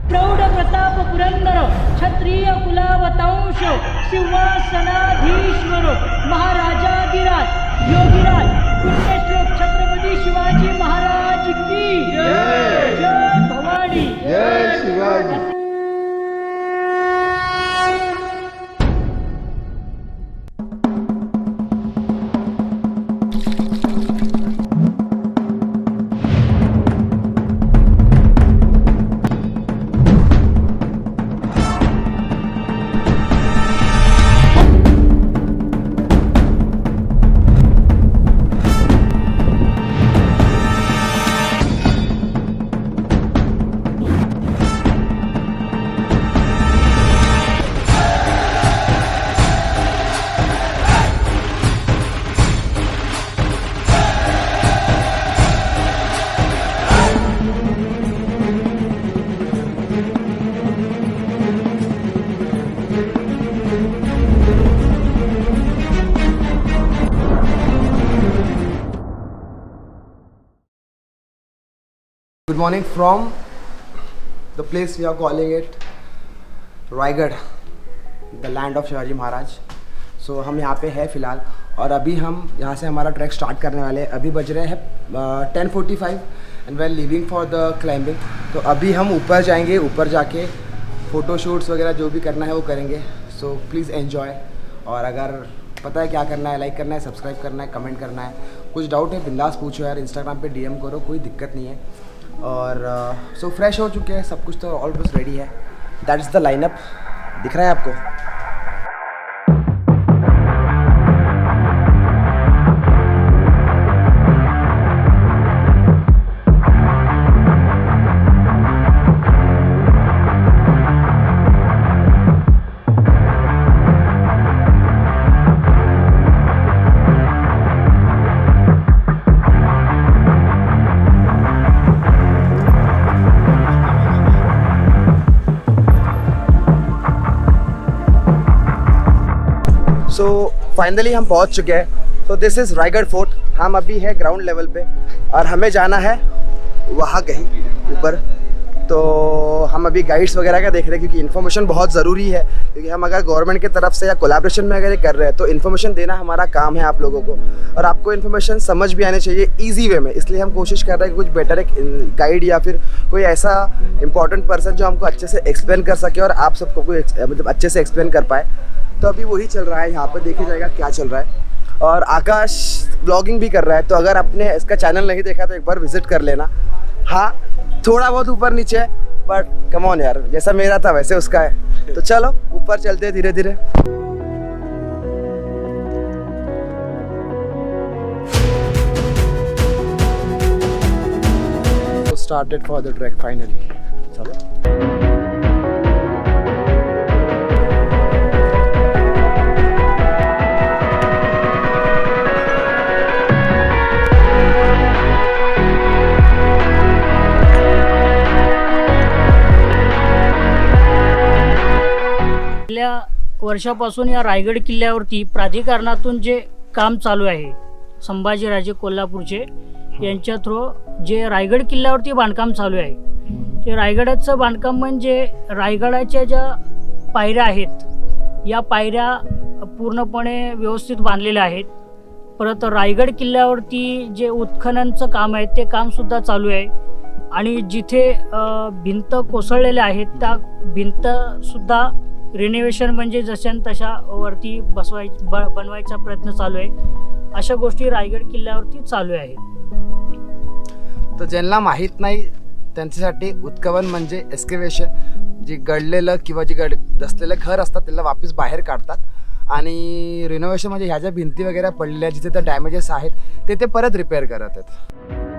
प्रौढ प्रताप पुरंदर क्षत्रिय कुलावतंश सिंहासनाधीश्वर महाराजाधिराज योगीराज पुण्यश्लोक छत्रपती शिवाजी महाराज की जय भवानी जय Shivaji. Good morning from the place we are calling it Raigarh, the land of Shivaji Maharaj. So हम यहाँ पे है फ़िलहाल और अभी हम यहाँ से हमारा ट्रैक स्टार्ट करने वाले हैं. अभी बज रहे हैं 10:45 and we are leaving for the climbing. तो अभी हम ऊपर जाएंगे, ऊपर जाके फ़ोटो शूट्स वगैरह जो भी करना है वो करेंगे. So please enjoy. और अगर पता है क्या करना है, लाइक करना है, सब्सक्राइब करना है, कमेंट करना है. कुछ डाउट है बिंदास पूछो यार, इंस्टाग्राम पे डीएम करो, कोई दिक्कत नहीं है. और सो फ्रेश हो चुके हैं, सब कुछ तो ऑलमोस्ट रेडी है. That is the lineup. दिख रहा है आपको? सो फाइनली हम पहुंच चुके हैं. So this is Raigad fort. हम अभी है ग्राउंड लेवल पे और हमें जाना है वहाँ कहीं ऊपर. तो हम अभी गाइड्स वगैरह का देख रहे हैं क्योंकि इन्फॉर्मेशन बहुत ज़रूरी है. क्योंकि हम अगर गवर्नमेंट की तरफ से या कोलैबोरेशन में अगर ये कर रहे हैं तो इन्फॉर्मेशन देना हमारा काम है आप लोगों को. और आपको इन्फॉर्मेशन समझ भी आनी चाहिए ईजी वे में. इसलिए हम कोशिश कर रहे हैं कि कुछ बेटर एक गाइड या फिर कोई ऐसा इंपॉर्टेंट पर्सन जो हमको अच्छे से एक्सप्लेन कर सके और आप सबको कोई मतलब अच्छे से एक्सप्लेन कर पाए. तो अभी वही चल रहा है यहाँ पर. देखा जाएगा क्या चल रहा है. और आकाश ब्लॉगिंग भी कर रहा है. तो अगर आपने इसका चैनल नहीं देखा तो एक बार विजिट कर लेना. हाँ, थोड़ा बहुत ऊपर नीचे है बट कम ऑन यार, जैसा मेरा था वैसे उसका है. तो चलो ऊपर चलते हैं धीरे धीरे. Started for the track finally. चलो. गेल्या वर्षापासून या रायगड किल्ल्यावरती प्राधिकरणातून जे काम चालू आहे, संभाजीराजे कोल्हापूरचे यांच्या थ्रू जे रायगड किल्ल्यावरती बांधकाम चालू आहे, ते रायगडाचं बांधकाम म्हणजे रायगडाच्या ज्या पायऱ्या आहेत या पायऱ्या पूर्णपणे व्यवस्थित बांधलेल्या आहेत. परत रायगड किल्ल्यावरती जे उत्खननचं काम आहे ते कामसुद्धा चालू आहे. आणि जिथे भिंत कोसळलेल्या आहेत त्या भिंतसुद्धा रिनोव्हेशन म्हणजे जशान तशा वरती बनवायचा प्रयत्न चालू आहे. अशा गोष्टी रायगड किल्ल्यावरती चालू आहेत. तर ज्यांना माहीत नाही त्यांच्यासाठी उत्खनन म्हणजे एक्सकेव्हेशन. जे गडलेलं किंवा जे दसलेलं घर असतात त्याला वापस बाहेर काढतात. आणि रिनोव्हेशन म्हणजे ह्या ज्या भिंती वगैरे पडलेल्या जिथे त्या डॅमेजेस आहेत ते परत रिपेअर करत आहेत.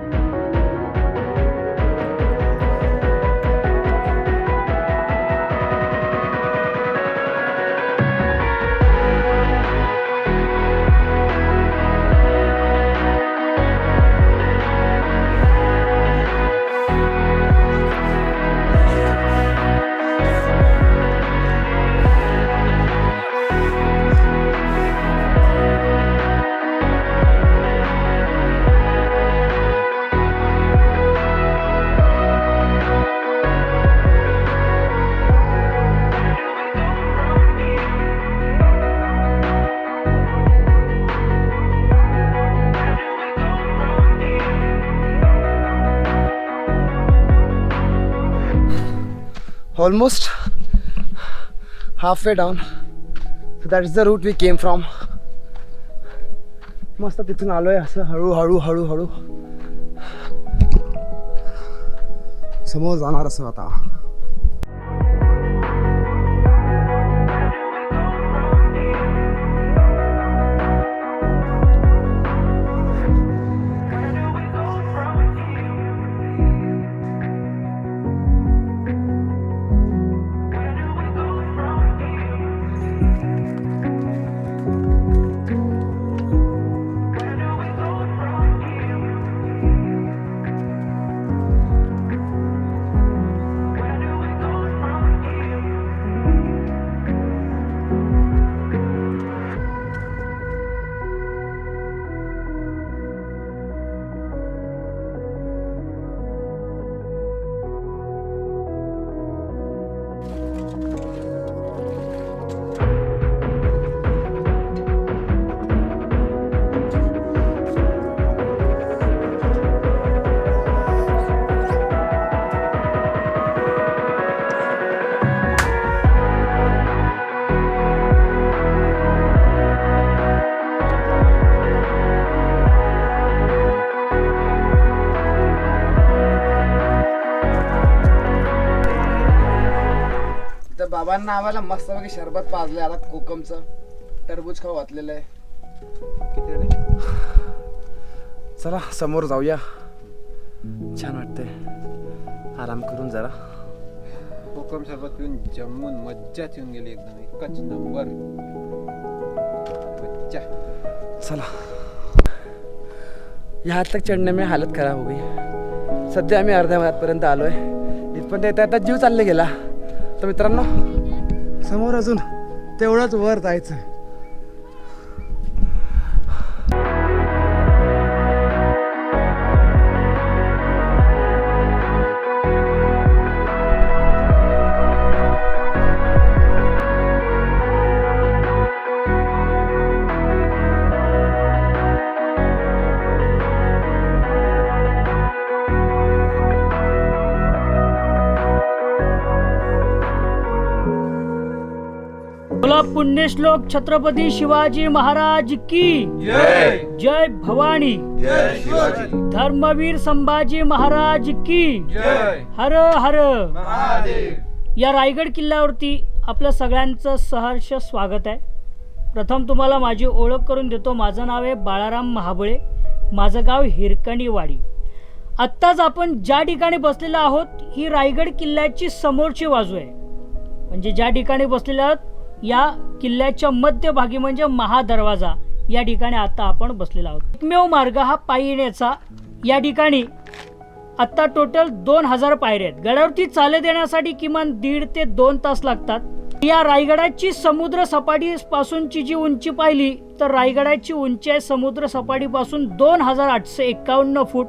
Almost half way down. So that is the route we came from. मस्त तिथून आलोय असं हळूहळू हळूहळू समोर जाणार असं आता. बाबांना आम्हाला मस्तपैकी शरबत पाजलंय आता कोकमचं. टरबूज खाऊ घातलेलं आहे. चला समोर जाऊया. छान वाटतंय आराम करून जरा. कोकम शरबत पिऊन जम्मून मज्जाच येऊन गेली एकदम. एकच नंबर मज्जा. चला. यहाँ तक चढ़ने में हालत खराब हो गई. सध्या आम्ही अर्ध्या मैलापर्यंत आलोय. इथपर्यंत येता येता जीव चालले गेला. तर मित्रांनो समोर अजून तेवढंच वर जायचं. बोला पुण्यश्लोक छत्रपती शिवाजी महाराज की जय. जय भवानी. जय शिवाजी. धर्मवीर संभाजी महाराज की जय. हर हर महादेव. या रायगड किल्ल्यावरती आपलं सगळ्यांचं सहर्ष स्वागत आहे. प्रथम तुम्हाला माझी ओळख करून देतो. माझं नाव आहे बाळाराम महाबळे. माझं गाव हिरकणीवाडी. आत्ताच आपण ज्या ठिकाणी बसलेलो आहोत ही रायगड किल्ल्याची समोरची बाजू आहे. म्हणजे ज्या ठिकाणी बसलेलो आहोत या किल्ल्याच्या मध्यभागी म्हणजे महादरवाजा या ठिकाणी आता आपण बसलेलो आहोत. एकमेव मार्ग हा पायी येण्याचा. या ठिकाणी आता टोटल 2000 पायऱ्या आहेत. गडावरती चालत येण्यासाठी किमान 1.5 ते 2 तास लागतात. या रायगडाची समुद्र सपाटीपासूनची जी उंची पाहिली तर रायगडाची उंची आहे समुद्र सपाटीपासून 2851 फूट.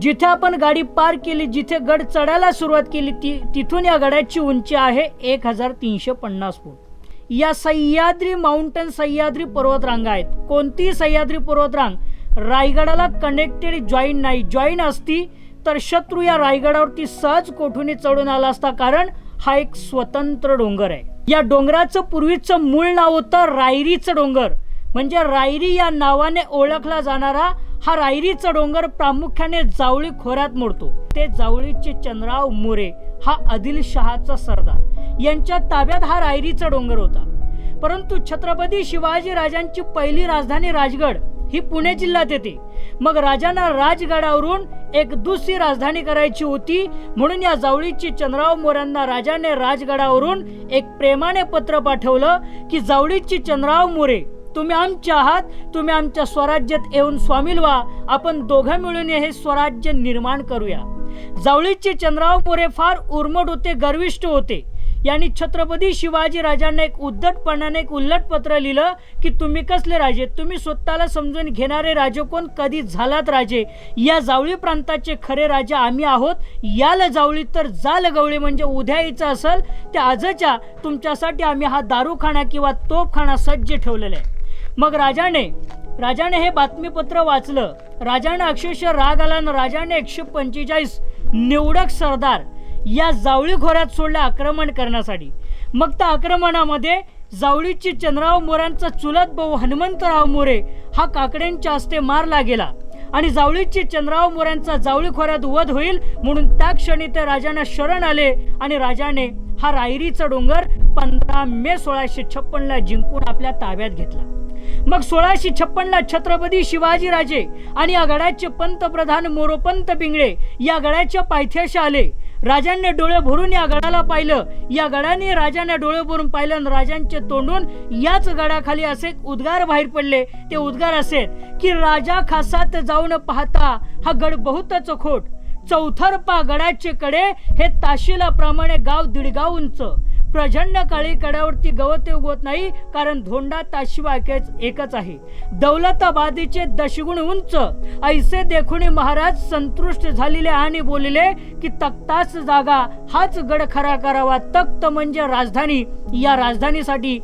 जिथे आपण गाडी पार केली, जिथे गड चढायला सुरुवात केली तिथून या गडाची उंची आहे 1350 फूट. या सह्याद्री माउंटन सह्याद्री पर्वतरांगा आहेत. कोणतीही सह्याद्री पर्वतरांग रायगडाला कनेक्टेड जॉईन नाही. जॉईन असती तर शत्रू या रायगडावरती सहज कोठून चढून आला असता. कारण हा एक स्वतंत्र डोंगर आहे. या डोंगराचं पूर्वीचं मूळ नाव होतं रायरीचं डोंगर. म्हणजे रायरी या नावाने ओळखला जाणारा हा रायरीचा डोंगर प्रामुख्याने जावळी खोऱ्यात मोडतो. ते जावळीचे चंद्रराव मोरे हा आदिलशहाचा सरदार यांच्या ताब्यात हा रायरीचा डोंगर होता. परंतु छत्रपती शिवाजी राजांची पहिली राजधानी राजगड ही पुणे जिल्ह्यात येते. मग राजांना राजगडावरून एक दुसरी राजधानी करायची होती. म्हणून या जावळीचे चंद्रराव मोऱ्यांना राजाने राजगडावरून एक प्रेमाने पत्र पाठवलं की जावळीचे चंद्रराव मोरे तुम्ही आमचे आहात. तुम्ही आमच्या स्वराज्यात येऊन सामील व्हा. आपण दोघं मिळून हे स्वराज्य निर्माण करूया. जावळीचे चंद्रराव मोरे फार उर्मट होते, गर्विष्ठ होते. यांनी छत्रपती शिवाजी राजांना एक उद्धटपणाने एक उल्लट पत्र लिहिलं की तुम्ही कसले राजे, तुम्ही स्वतःला समजून घेणारे राजे कोण, कधी झालात राजे. या जावळी प्रांताचे खरे राजे आम्ही आहोत. याल जावळी तर जाल गवळी. म्हणजे उद्या यायचं असेल त्या आजच्या तुमच्यासाठी आम्ही हा दारूखाना किंवा तोफखाना सज्ज ठेवलेला आहे. मग राजाने हे बातमीपत्र वाचलं. राजाने अक्षरशः राग आला. राजाने 145 निवडक सरदार या जावळी खोऱ्यात सोडलं आक्रमण करण्यासाठी. मग त्या आक्रमणामध्ये जावळीची चंद्रराव मोरांचा चुलत भाऊ हनुमंतराव मोरे हा काकड्यांच्या हस्ते मारला गेला आणि जावळीची चंद्रराव मोऱ्यांचा जावळी खोऱ्यात वध होईल म्हणून त्या क्षणी ते राजांना शरण आले आणि राजाने हा रायरीचा डोंगर 15 मे 1656 जिंकून आपल्या ताब्यात घेतला. मग 1656 छत्रपती शिवाजीराजे आणि या गडाचे पंतप्रधान मोरोपंत पिंगळे या गडाच्या पायथ्याशी आले. राजांनी डोळे भरून या गडाला पाहिलं. या गडाने राजांना डोळे भरून पाहिलं आणि राजांचे तोंडून याच गडाखाली असे उद्गार बाहेर पडले. ते उद्गार असे की राजा खासात जाऊन पाहता हा गड बहुतच खोट. चौथरपा गडाचे कडे हे ताशिलाप्रमाणे गाव 1.5 गाव उंच. प्रचंड काळी कड्यावरती गवत उगवत नाही कारण धोंडा ताशिवा एकच आहे. दौलताबादीचे 10 गुण उंच. ऐसे देखुनी महाराज संतुष्ट झालेले आणि बोलले की तख्तास जागा हाच गड खरा करावा. तख्त म्हणजे राजधानी. या राजधानीसाठी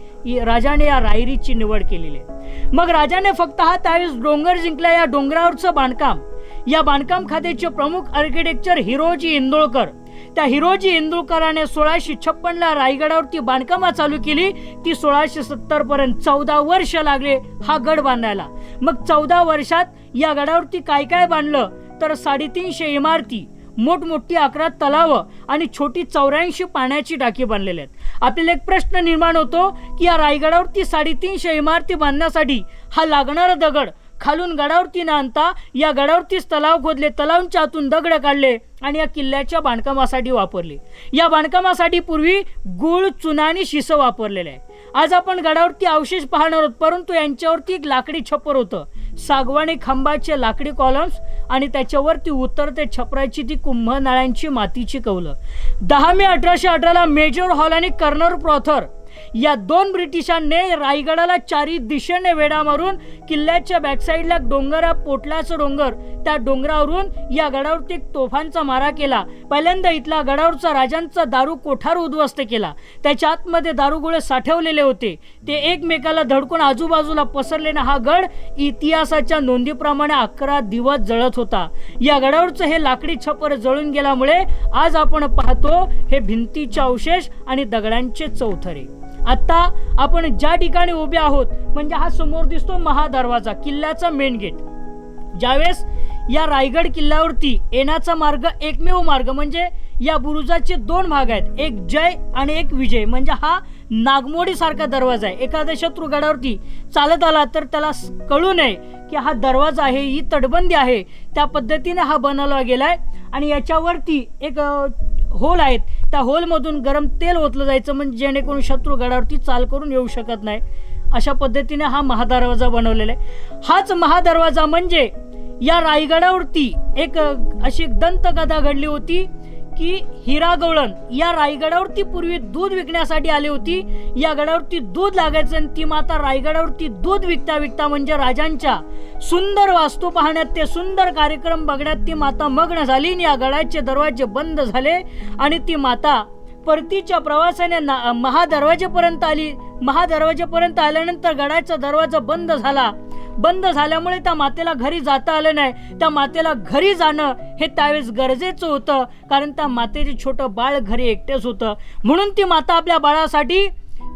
राजाने या रायरीची निवड केलेली आहे. मग राजाने फक्त हा त्यावेळेस डोंगर जिंकला. या डोंगरावरचं बांधकाम, या बांधकाम खात्याचे प्रमुख आर्किटेक्चर हिरोजी इंदोळकर. त्या हिरोजी इंदुळकराने 1656 रायगडावरती बांधकाम चालू केली. ती 1670 पर्यंत 14 वर्ष लागले हा गड बांधायला. मग 14 वर्षात या गडावरती काय काय बांधलं तर 350 इमारती, मोठमोठी 11 तलाव आणि छोटी 84 पाण्याची टाकी बांधलेली आहेत. आपल्याला एक प्रश्न निर्माण होतो की या रायगडावरती 350 इमारती बांधण्यासाठी हा लागणारा दगड खालून गडावरती न आणता या गडावरतीच तलाव खोदले, तलावांच्या आतून दगड काढले आणि या किल्ल्याच्या बांधकामासाठी वापरले. या बांधकामासाठी पूर्वी गुळ, चुना आणि शिस वापरलेले आहे. आज आपण गडावरती अवशेष पाहणार आहोत, परंतु यांच्यावरती एक लाकडी छप्पर होतं. सागवानी खांबाचे लाकडी कॉलम्स आणि त्याच्यावरती उतरते छपराची ती कुंभनाळ्यांची मातीची कौलं. 10 मे 1818 मेजर हॉल आणि कर्नल प्रॉथर या 2 ब्रिटिशांनी रायगडाला 4 दिशेने वेढा मारून किल्ल्याच्या बॅकसाईडला डोंगरा पोटलाचं डोंगर, त्या डोंगरावरून या गडावरती एक तोफांचा मारा केला. पहिल्यांदा इथला गडावरचा राजांचा दारू कोठार उद्ध्वस्त केला. त्याच्या आतमध्ये दारूगोळे साठवलेले होते. ते एकमेकाला धडकून आजूबाजूला पसरलेला हा गड इतिहासाच्या नोंदीप्रमाणे 11 दिवस जळत होता. या गडावरचं हे लाकडी छप्पर जळून गेल्यामुळे आज आपण पाहतो हे भिंतीचे अवशेष आणि दगडांचे चौथरे. आता आपण ज्या ठिकाणी उभे आहोत म्हणजे हा समोर दिसतो महादरवाजा, किल्ल्याचा मेन गेट. ज्यावेळेस या रायगड किल्ल्यावरती येण्याचा मार्ग एकमेव मार्ग म्हणजे या बुरुजाचे 2 भाग आहेत, एक जय आणि एक विजय. म्हणजे हा नागमोडी सारखा दरवाजा आहे. एखाद्या शत्रू गडावरती चालत आला तर त्याला कळू नये की हा दरवाजा आहे, ही तटबंदी आहे. त्या पद्धतीने हा बनवला गेलाय आणि याच्यावरती एक होल आहेत. त्या होलमधून गरम तेल ओतलं जायचं म्हणजे जेणेकरून शत्रू गडावरती चाल करून येऊ शकत नाही. अशा पद्धतीने हा महादरवाजा बनवलेला आहे. हाच महादरवाजा म्हणजे या रायगडावरती एक अशी दंतकथा घडली होती की हिरा गवळण या रायगडावरती पूर्वी दूध विकण्यासाठी आली होती. या गडावरती दूध लागायचं आणि ती माता रायगडावरती दूध विकता विकता म्हणजे राजांच्या सुंदर वास्तू पाहण्यात, ते सुंदर कार्यक्रम बघण्यात ती माता मग्न झाली. या गडाचे दरवाजे बंद झाले आणि ती माता परतीच्या प्रवासाने महादरवाजेपर्यंत आली. महादरवाजेपर्यंत आल्यानंतर गडाचा दरवाजा बंद झाला. बंद झाल्यामुळे त्या मातेला घरी जाता आलं नाही. त्या मातेला घरी जाणं हे त्यावेळेस गरजेचं होतं कारण त्या मातेचे छोटं बाळ घरी एकटेच होतं. म्हणून ती माता आपल्या बाळासाठी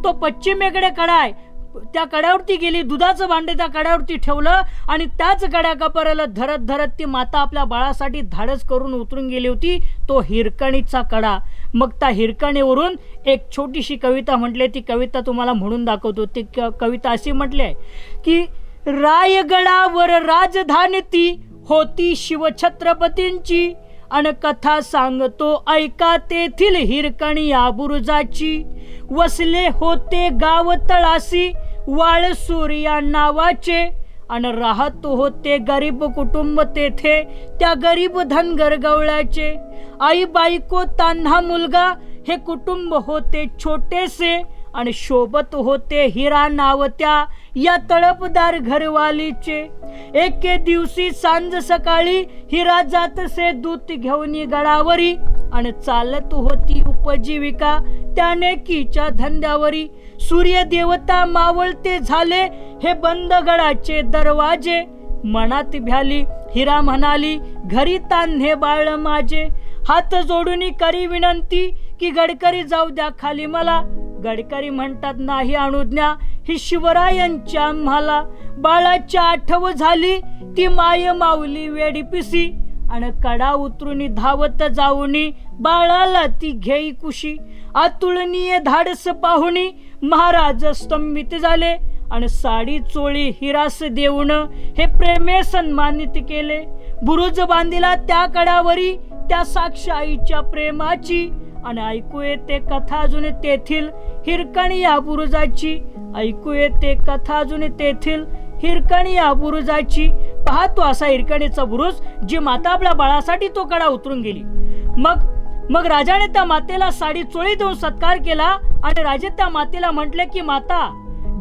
तो पश्चिमेकडे कडा आहे त्या कड्यावरती गेली. दुधाचं भांडे त्या कड्यावरती ठेवलं आणि त्याच कड्या कपाराला धरत धरत ती माता आपल्या बाळासाठी धाडस करून उतरून गेली होती. तो हिरकणीचा कडा. मग त्या हिरकणीवरून एक छोटीशी कविता म्हटली. ती कविता तुम्हाला म्हणून दाखवतो. ती कविता अशी म्हटली आहे की रायगडावर राजधानी ती होती शिवछत्रपतींची अन कथा सांगतो ऐका तेथील हिरकणी या बुरुजाची. वसले होते गाव तळासी वाळसूर या नावाचे अन राहत होते गरीब कुटुंब तेथे त्या गरीब धनगर गवळ्याचे. आई बायको तान्हा मुलगा हे कुटुंब होते छोटेसे आणि शोभत होते हिरा नाव त्या या तळपदार घरवालीचे. एके दिवशी सांज सकाळी हिरा जातसे दूत घेऊन गडावरी आणि चालत होती उपजीविका त्याने कीच्या धंद्यावरी. सूर्य देवता मावळते झाले हे बंद गडाचे दरवाजे. मनात भ्याली हिरा म्हणाली घरी तान्हे बाळ माझे. हात जोडून करी विनंती की गडकरी जाऊ द्या खाली मला. गडकरी म्हणतात नाही अनुज्ञा ही शिवरायांच्या आम्हाला. बाळाची आठव झाली ती माय माऊली वेडी पिसी. आणि कडा उतरून धावत जाऊनी बाळाला ती घेई कुशी. अतुलनीय धाडस पाहुणी महाराज स्तंभित झाले. आणि साडी चोळी हिरास देऊन हे प्रेमे सन्मानित केले. बुरुज बांधिला त्या कडावरी त्या साक्ष आईच्या प्रेमाची. आणि ऐकू येते कथा अजून तेथील हिरकणी या बुरुजाची. ऐकू येते कथा अजून तेथील हिरकणी या बुरुजाची. पाहतो असा हिरकणीचा बुरुज जी माता आपल्या बाळासाठी तो कडा उतरून गेली. मग राजाने त्या मातेला साडी चोळी देऊन सत्कार केला. आणि राजे त्या मातेला म्हटले की माता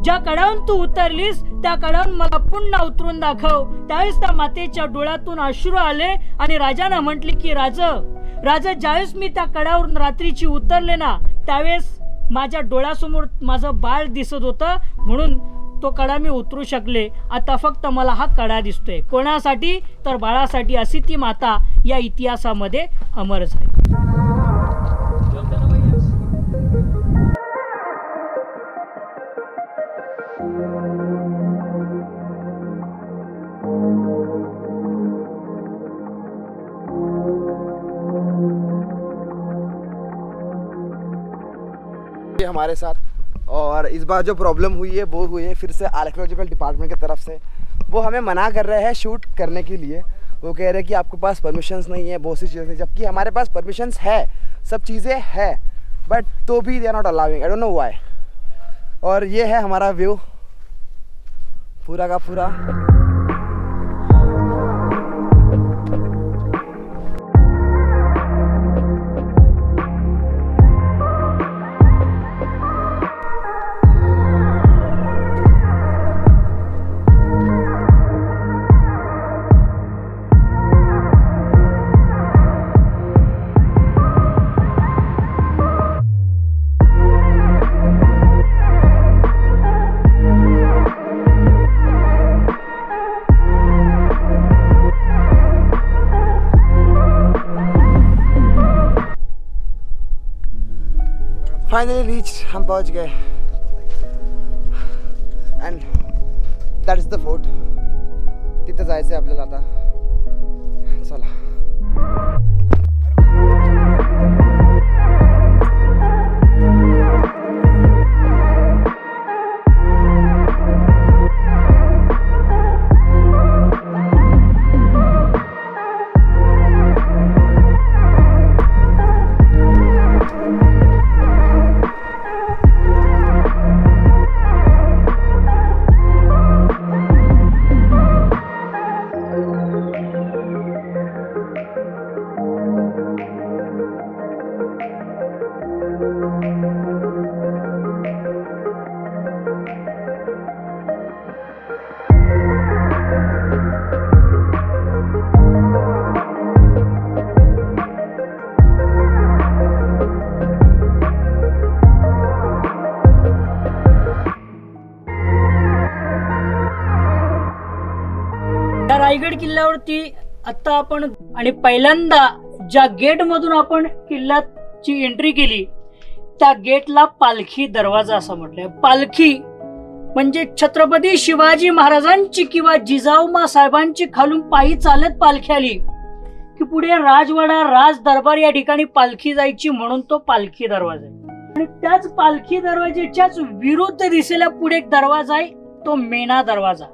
ज्या कडावून तू उतरलीस त्या कडावून मला पुन्हा उतरून दाखव. त्यावेळेस त्या मातेच्या डोळ्यातून अश्रू आले. आणि राजाने म्हटले की राजा ज्यावेळेस मी त्या कडावरून रात्रीची उतरले ना त्यावेळेस माझ्या डोळ्यासमोर माझं बाळ दिसत होतं म्हणून तो कडा मी उतरू शकले. आता फक्त मला हा कडा दिसतोय. कोणासाठी तर बाळासाठी. अशी ती माता या इतिहासामध्ये अमर झाली. हमारे साथ और इस बार जो प्रॉब्लम हुई है वो हुई है फिर से आर्कियोलॉजिकल डिपार्टमेंट की तरफ से. वो हमें मना कर रहे हैं शूट करने के लिए. वो कह रहे हैं कि आपके पास परमिशंस नहीं है बहुत सी चीज़ें. जबकि हमारे पास परमिशंस है सब चीज़ें है बट तो भी they are not allowing. I don't know why. और ये है हमारा व्यू पूरा का पूरा. फाइनली रीच हम पहुंच गए and that is the fort. तिथं जायचं आहे आपल्याला आता. चला. रायगड किल्ल्यावरती आता आपण आणि पहिल्यांदा ज्या गेट मधून आपण किल्ल्याची एंट्री केली त्या गेटला पालखी दरवाजा असं म्हटलंय. पालखी म्हणजे छत्रपती शिवाजी महाराजांची किंवा जिजाऊमा साहेबांची खालून पायी चालत पालखी आली की पुढे राजवाडा राज दरबार या ठिकाणी पालखी जायची म्हणून तो पालखी दरवाजा आहे. आणि त्याच पालखी दरवाजेच्याच विरुद्ध दिशेला पुढे एक दरवाजा आहे तो मेणा दरवाजा.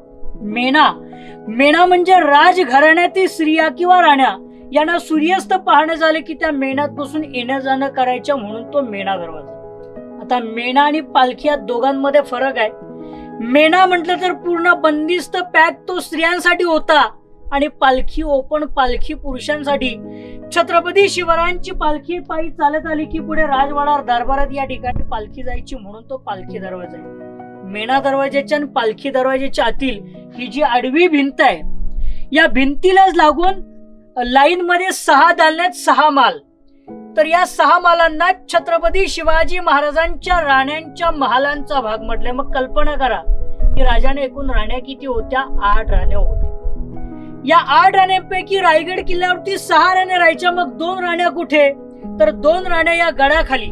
मेणा म्हणजे राजघराण्यातील स्त्रिया किंवा राण्या यांना सूर्यास्त पाहणं झाले की त्या मेणात बसून येणं जाणं करायच्या म्हणून तो मेणा दरवाजा. आता मेणा आणि पालखी या दोघांमध्ये फरक आहे. मेणा म्हटलं तर पूर्ण बंदिस्त पॅक तो स्त्रियांसाठी होता आणि पालखी ओपन पालखी पुरुषांसाठी. छत्रपती शिवरायांची पालखी पायी चालत आली की पुढे राजवाडा दरबारात या ठिकाणी पालखी जायची म्हणून तो पालखी दरवाजा आहे. मेणा दरवाजाच्या आणि पालखी दरवाजाच्या आतील ही जी आडवी भिंत आहे या भिंतीलाच लागून लाईन मध्ये 6 दालन्यात 6 माल. तर या 6 मालांना छत्रपती शिवाजी महाराजांच्या राण्यांच्या महालांचा भाग म्हटले. मग कल्पना करा की राजाने एकूण राण्या किती होत्या? 8 राण्या होत्या. या 8 राण्यांपैकी रायगड किल्ल्यावरती 6 राण्या राहायच्या. मग 2 राण्या कुठे? तर 2 राण्या या गडाखाली.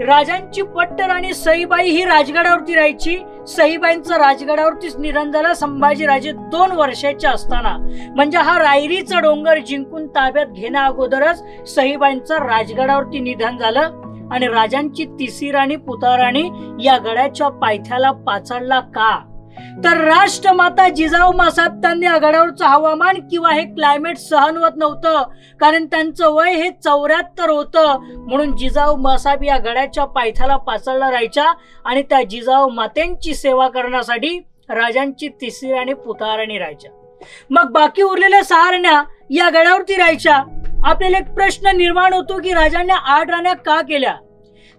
राजांची पट्ट राणी सईबाई ही राजगडावरती राहायची. सईबाईंचं राजगडावरतीच निधन झालं संभाजीराजे 2 वर्षाचे असताना. म्हणजे हा रायरीचा डोंगर जिंकून ताब्यात घेण्या अगोदरच सईबाईंचं राजगडावरती निधन झालं. आणि राजांची तिसरी राणी पुताराणी या गडाच्या पायथ्याला पाचाडला का? तर राष्ट्रमाता जिजाऊ मासाहेब त्यांनी या गडावरचं हवामान किंवा हे क्लायमेट सहन होत नव्हतं. कारण त्यांचं वय हे 74 होतं. म्हणून जिजाऊ मासाहेब या गडाच्या पायथ्याला पाचाडला राहायच्या. आणि त्या जिजाऊ मातेंची सेवा करण्यासाठी राजांची तिसरी राणी पुताराणी राहायच्या. मग बाकी उरलेल्या 6 राण्या या गडावरती राहायच्या. आपल्याला एक प्रश्न निर्माण होतो की राजांनी 8 राण्या का केल्या?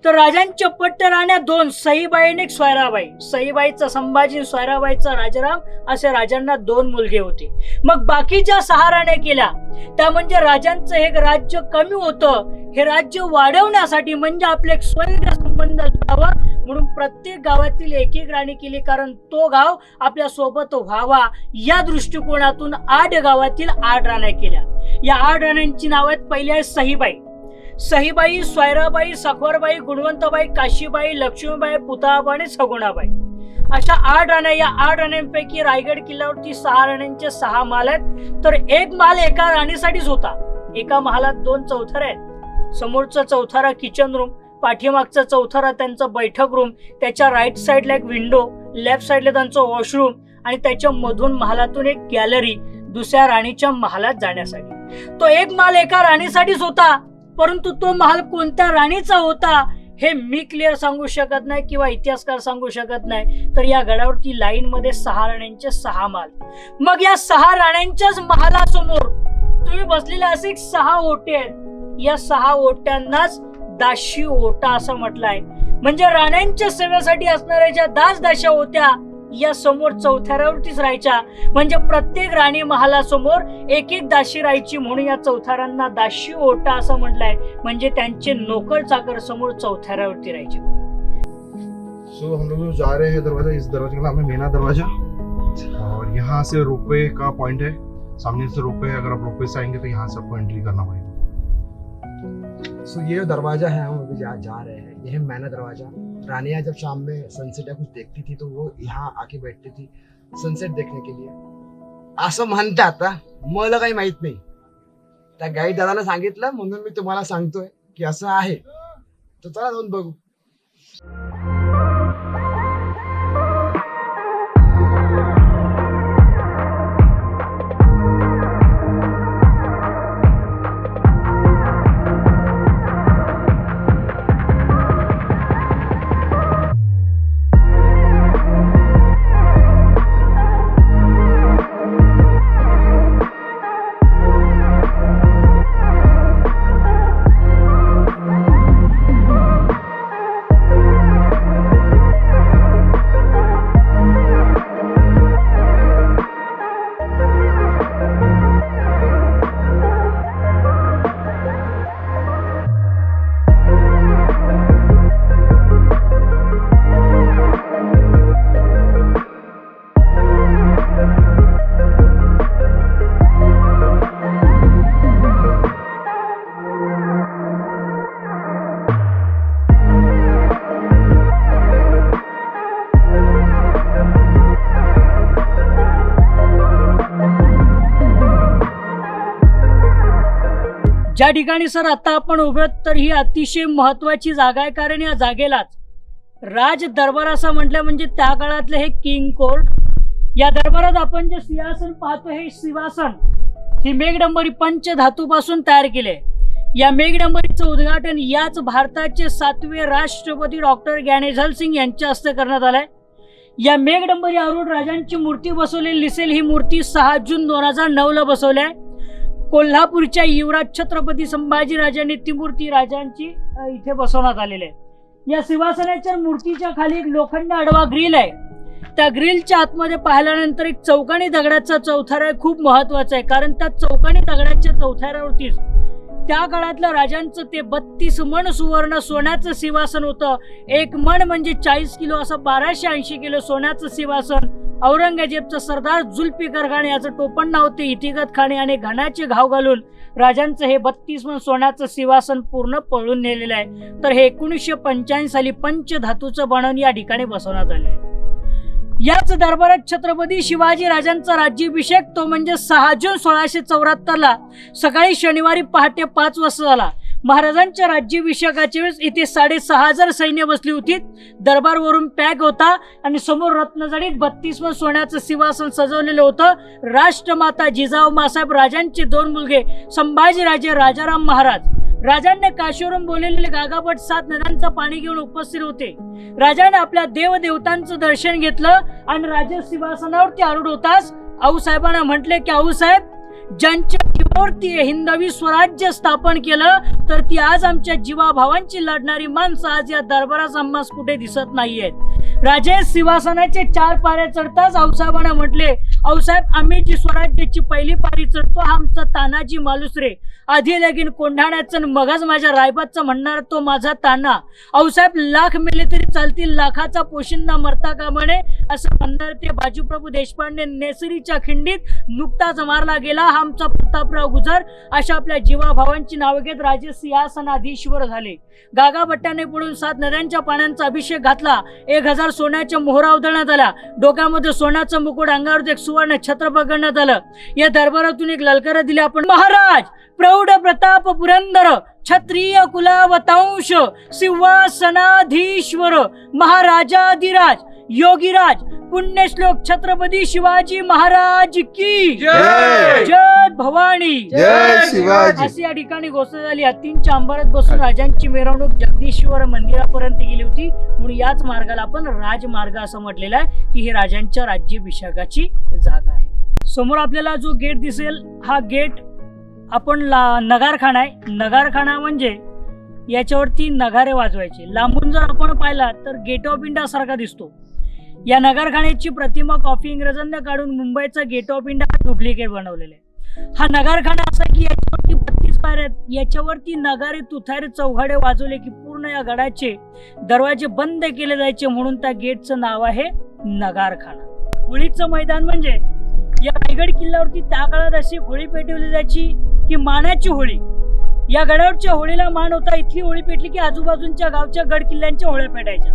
तर राजांच्या पट्ट राण्या 2, सईबाई आणि एक सोयराबाई. सईबाईचा संभाजी, सोयराबाईचा राजाराम असे राजांना 2 मुलगे होते. मग बाकीच्या 6 राण्या केल्या त्या म्हणजे राजांचं हे राज्य कमी होतं. हे राज्य वाढवण्यासाठी म्हणजे आपले एक स्वैर संबंध असावा म्हणून प्रत्येक गावातील एक राणी केली. कारण तो गाव आपल्या सोबत व्हावा या दृष्टिकोनातून 8 गावातील 8 राण्या केल्या. या 8 राण्यांची नाव आहेत. पहिली आहे सईबाई. सईबाई, सोयराबाई, सखवरबाई, गुणवंतबाई, काशीबाई, लक्ष्मीबाई, पुतळाबाई आणि सगुणाबाई अशा 8 राण्या. या 8 राण्यांपैकी रायगड किल्ल्यावरती 6 राण्यांचे 6 महाल आहेत. तर एक महाल एका राणीसाठीच होता. एका महालात 2 चौथारे आहेत. समोरचा चौथारा किचन रूम, पाठीमागचा चौथारा त्यांचं बैठक रूम, त्याच्या राईट साईडला एक विंडो, लेफ्ट साईडला त्यांचं वॉशरूम आणि त्याच्या मधून महालातून एक गॅलरी दुसऱ्या राणीच्या महालात जाण्यासाठी. तो एक महाल एका राणीसाठीच होता. परंतु तो महाल कोणत्या राणीचा होता हे मी क्लिअर सांगू शकत नाही किंवा इतिहासकार सांगू शकत नाही. तर या गडावरती लाईन मध्ये 6 राण्यांचे 6 महाल. मग या 6 राण्यांच्याच महालासमोर तुम्ही बसलेले असे 6 ओटे आहेत. या 6 ओट्यांनाच दाशी ओटा असं म्हटलंय. म्हणजे राण्यांच्या सेवेसाठी असणाऱ्या ज्या दासदाशा होत्या या समोर चौथाऱ्यावरतीच राहायच्या. म्हणजे प्रत्येक राणी महालासमोर एक दाशी राहायची. म्हणून या चौथाऱ्यांना दाशी ओटा असं म्हटलंय. म्हणजे त्यांचे नोकर चाकर समोर चौथाऱ्यावरती राहायचे. सो हम लोग जो जा रहे हैं दरवाजा, इस दरवाजे का नाम है मेना दरवाजा और यहाँ से रोपवे का पॉइंट है. सामने से रोपवे, अगर आप रोपवे से आएंगे तो यहाँ से आपको एंट्री करना पड़ेगा. सो ये दरवाजा है, हम अभी जा रहे हैं. ये है मैना दरवाजा. रानियां जब शाम में सनसेट या कुछ देखती थी तो वो यहाँ आके बैठती थी सनसेट देखने के लिए असं म्हणतात. मला काही माहित नाही. त्या गाईड दादाला सांगितलं म्हणून मी तुम्हाला सांगतोय की असं आहे. तर चला जाऊन बघू. ज्या ठिकाणी सर आता आपण उभे आहोत तर ही अतिशय महत्वाची जागा आहे. कारण या जागेलाच राज दरबार असं म्हटलं म्हणजे त्या काळातले हे किंग कोर्ट. या दरबारात आपण जे सिंहासन पाहतो हे सिंहासन ही मेघडंबरी पंचधातूपासून तयार केले. या मेघडंबरीचं उद्घाटन याच भारताचे 7वे राष्ट्रपती डॉक्टर ज्ञानेधर सिंग यांच्या हस्ते करण्यात आलंय. या मेघडंबरी आरूढ राजांची मूर्ती बसवलेली दिसेल. ही मूर्ती 6 जून 2009 बसवली आहे. कोल्हापूरच्या युवराज छत्रपती संभाजीराजांनी ती मूर्ती राजांची इथे बसवण्यात आलेली आहे. या सिंहासनाच्या मूर्तीच्या खाली एक लोखंडी आडवा ग्रिल आहे. त्या ग्रिलच्या आतमध्ये पाहिल्यानंतर एक चौकानी दगडाचा चौथारा खूप महत्वाचा आहे. कारण त्या चौकानी दगडाच्या चौथाऱ्यावरतीच त्या काळातल्या राजांचं ते 32 मण सुवर्ण सोन्याचं सिंहासन होतं. 1 मण म्हणजे 40 किलो असं 1280 किलो सोन्याचं सिंहासन औरंगजेबचा सरदार जुल्फिकार खान याचं टोपण नाव ते इतिगत खान याने घणाचे घाव घालून राजांचं हे 32 मन सोन्याचं सिंहासन पूर्ण पळून नेलेलं आहे. तर हे 1985 साली पंचधातूचं बनवून या ठिकाणी बसवण्यात आले आहे. याच दरबारात छत्रपती शिवाजी राजांचा राज्याभिषेक तो म्हणजे 6 जून 1674 ला सकाळी शनिवारी पहाटे 5 वाजता झाला. महाराजांच्या राज्याभिषेकाच्या वेळेस इथे 6,500 सैन्य बसली होती. दरबारवरून पॅक होता आणि समोर रत्नजडीत 32 मन सोन्याचं सिंहासन सजवलेलं होतं. राष्ट्रमाता जिजाऊ मासाहेब राजांचे 2 मुलगे संभाजीराजे राजाराम महाराज. राजांनी काशीवरून बोललेले गागाभट 7 नद्यांचं पाणी घेऊन उपस्थित होते. राजाने आपल्या देवदेवतांचं दर्शन घेतलं आणि राजे सिंहासनावरती आरूढ होताच आऊसाहेबांना म्हटले की आऊसाहेब, ज्यांच्या जीवावरती हिंदवी स्वराज्य स्थापन केलं तर ती आज आमच्या जीवाभावांची लढणारी माणसं आज या दरबारात आम्हास कुठे दिसत नाहीयेत. राजे सिंहासनाचे 4 पायऱ्या चढताच आऊसाहेबांना म्हटले, आऊसाहेब, आम्ही जी स्वराज्याची पहिली पायरी चढतो हा आमचा तानाजी मालुसरे. आधी लगीन कोंढाण्याचं मगच माझ्या रायबाचं म्हणणार तो माझा ताना. आऊसाहेब, लाख मेले तरी चालतील, लाखाचा पोशिंदा मरता का म्हणे असं म्हणणार ते बाजीप्रभू देशपांडे नेसरीच्या खिंडीत नुकताच मारला गेला हा आमचा प्रतापराव गुजर. अशा आपल्या जीवाभावांची नावे घेत राजे सिंहासनाधीश्वर झाले. गागाभट्टाने पुढून 7 नद्यांच्या पाण्याचा अभिषेक घातला. 1000 सोन्याच्या मोहरा उधळण्यात आला. डोक्यामध्ये सोन्याचं मुकुट, अंगावर एक सुवर्ण छत्र पकडण्यात आलं. या दरबारातून एक ललकार दिली आपण, महाराज प्रौढ प्रताप पुरंदर क्षत्रिय कुलावतांश सिंहासनाधीश्वर महाराजाधिराज योगीराज पुण्यश्लोक छत्रपती शिवाजी महाराज की जय. जय भवानी जय शिवाजी. अशी या ठिकाणी घोषणा झाली. हत्तींच्या अंबारात बसून राजांची मिरवणूक जगदीश्वर मंदिरापर्यंत गेली होती. म्हणून याच मार्गाला आपण राजमार्ग असं म्हटलेलं आहे की ही राजांच्या राज्याभिषेकाची जागा आहे. समोर आपल्याला जो गेट दिसेल हा गेट आपण नगारखाना आहे. नगारखाना म्हणजे याच्यावरती नगारे वाजवायचे. लांबून जर आपण पाहिला तर गेट ऑफ इंडिया सारखा दिसतो. या नगारखान्याची प्रतिमा कॉपी इंग्रजांना काढून मुंबईचा गेट ऑफ इंडिया डुप्लिकेट बनवलेला आहे. हा नगारखाना असा की याच्यावरती 32 पायऱ्या आहेत. याच्यावरती नगारे, तुथारे, चौघाडे वाजवले की पूर्ण या गडाचे दरवाजे बंद केले जायचे. म्हणून त्या गेटचं नाव आहे नगारखाना. होळीचं मैदान म्हणजे या रायगड किल्ल्यावरती त्या काळात अशी होळी पेटवली जायची की मानाची होळी. या गडावरच्या होळीला मान होता. इथली होळी पेटली की आजूबाजूच्या गावच्या गड किल्ल्यांच्या होळ्या पेटायच्या.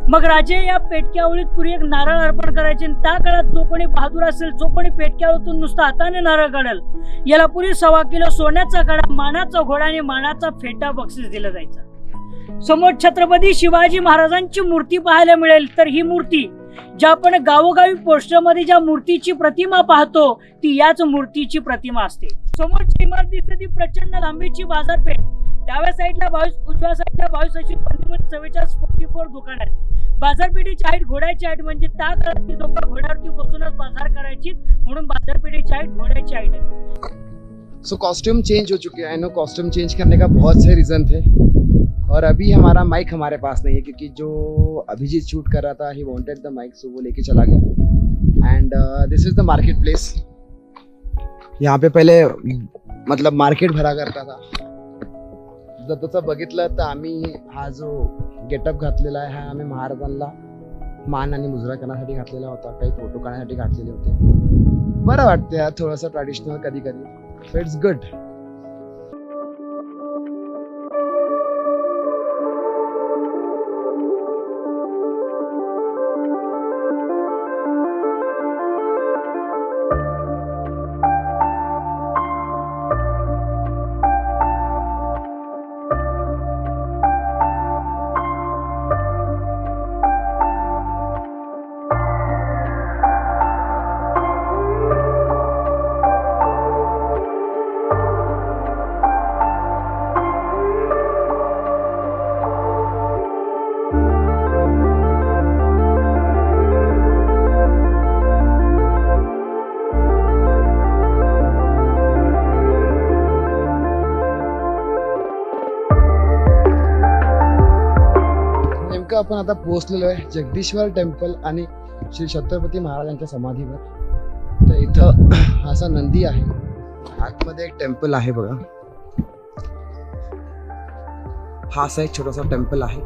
मग राजे या पेटक्या होळीत पुरी एक नारळ अर्पण करायचे. त्या काळात जो कोणी बहादूर असेल, जो कोणी पेटक्या होळीतून नुसता हाताने नारळ काढेल याला पुरी 1.25 किलो सोन्याचा कडा, मानाचा घोडा आणि मानाचा फेटा बक्षीस दिला जायचा. समोर छत्रपती शिवाजी महाराजांची मूर्ती पाहायला मिळेल. तर ही मूर्ती ज्या आपण गावोगावी पोस्टरमध्ये ज्या मूर्तीची प्रतिमा पाहतो ती याच मूर्तीची प्रतिमा असते. समोरची इमारत दिसते ती प्रचंड लांबीची बाजारपेठ. डाव्या साईडला 22, उजव्या साईडला 22 अशी 44 44 दुकान आहेत. बाजारपेठेची हाईट घोड्याची हाईट म्हणजे त्या काळात ती लोक घोड्यावरती बसूनच बाजार करायची. म्हणून बाजारपेठेची हाईट घोड्याची हाईट आहे. सो कॉस्ट्यूम चेंज हो चुके हैं. आई नो कॉस्ट्यूम चेंज करने का बहुत से रीज़न थे और अभी हमारा माइक हमारे पास नहीं है क्योंकि जो अभिजीत शूट कर रहा था ही वांटेड द माइक, सो वो लेके चला गया. And this is the market place. यहाँ पे पहले मतलब मार्केट भरा करता था. जर तसं बघितलं तर आम्ही हा जो गेटअप घातलेला आहे हा आम्ही महाराजांना मान आणि मुजरा करण्यासाठी घातलेला होता. काही फोटो काढण्यासाठी घातलेले होते. बरं वाटतं यार थोडंसं ट्रॅडिशनल कधी कधी. So it's good. आपण आता पोहोचलेलो आहे जगदीश्वर टेम्पल आणि श्री छत्रपती महाराजांच्या समाधीवर. तर इथं असा नंदी आहे. आतमध्ये एक टेम्पल आहे बघा. हा असा एक छोटासा टेम्पल आहे.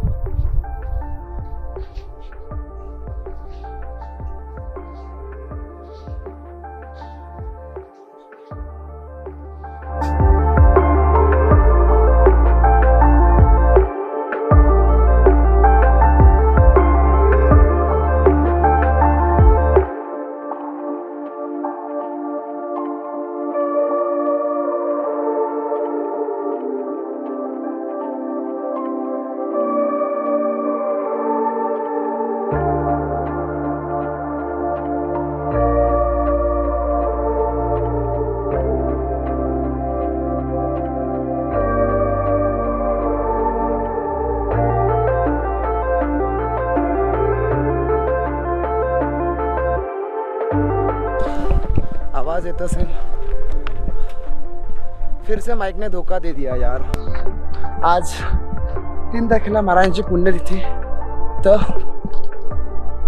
आवाज येत असेल. फिर से माईक ने धोका दे दिया यार. आज 3 तारखेला महाराजांची पुण्यतिथी, तर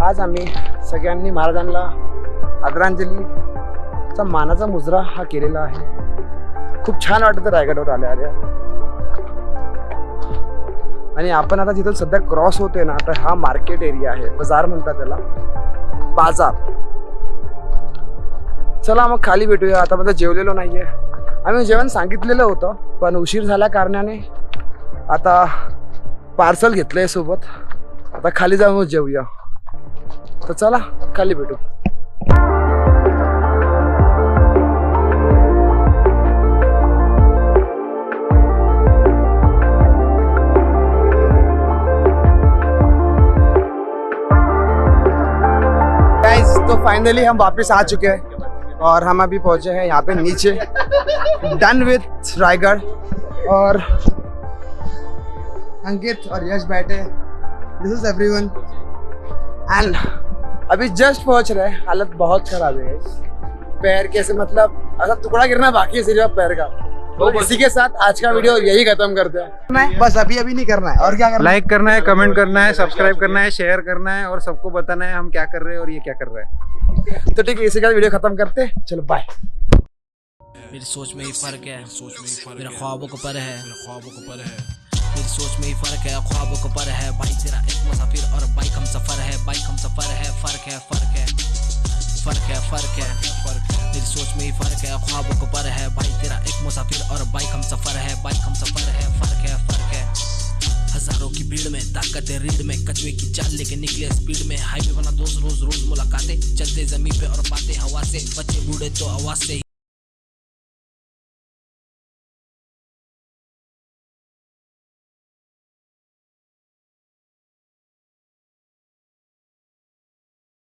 आज आम्ही सगळ्यांनी महाराजांना आदरांजलीचा मानाचा मुजरा हा केलेला आहे. खूप छान वाटतं रायगडवर आल्या. आणि आपण आता जिथून सध्या क्रॉस होतोय ना, तर हा मार्केट एरिया आहे, बाजार म्हणतात त्याला, बाजार. चला मग खाली भेटूया. आता म्हणजे जेवलेलो नाहीये. आम्ही जेवण सांगितलेलं होतं, पण उशीर झाल्या कारणाने आता पार्सल घेतलंय सोबत. आता खाली जाऊन जेवूया. तर चला खाली भेटू. गाइस, तो फाइनली हम वापस आ चुके हैं और हम अभी पहुंचे हैं यहाँ पे नीचे. Done with Raigarh. और अंकित और यश बैठे. दिस इज एवरीवन. एंड अभी जस्ट पहुंच रहे हैं. हालत बहुत खराब है पैर कैसे, मतलब ऐसा टुकड़ा गिरना बाकी है सिर्फ पैर का. तो इसी के साथ आज का वीडियो यही खत्म करते हैं. बस अभी नहीं करना है. और क्या करना है? लाइक करना है, कमेंट करना है, सब्सक्राइब करना है, शेयर करना है और सबको बताना है हम क्या कर रहे हैं और ये क्या कर रहा है. तो ठीक है, इसी के साथ वीडियो खत्म करते हैं. चलो बाय. मेरी सोच में ही फर्क है, मेरा ख्वाबों को पर है, मेरी सोच में ही फर्क है, ख्वाबों को पर है. भाई तेरा एक मुसाफिर और बाइक हम सफर है, बाइक हम सफर है. फर्क है, फर्क है, फर्क है, फर्क है, फर्क है. मेरी सोच में ही फर्क है, ख्वाबों को पर है. भाई तेरा एक मुसाफिर और बाइक हम सफर है, बाइक हम सफर है. फर्क है, फर्क है. हजारों की भीड़ में ताकत है रीढ़ में, कछुए की चाल लेके निकले स्पीड में. हाईवे बना दोस्त रोज रोज मुलाकातें, चलते जमीन पे और बातें हवा से. बच्चे बूढ़े तो आवाज से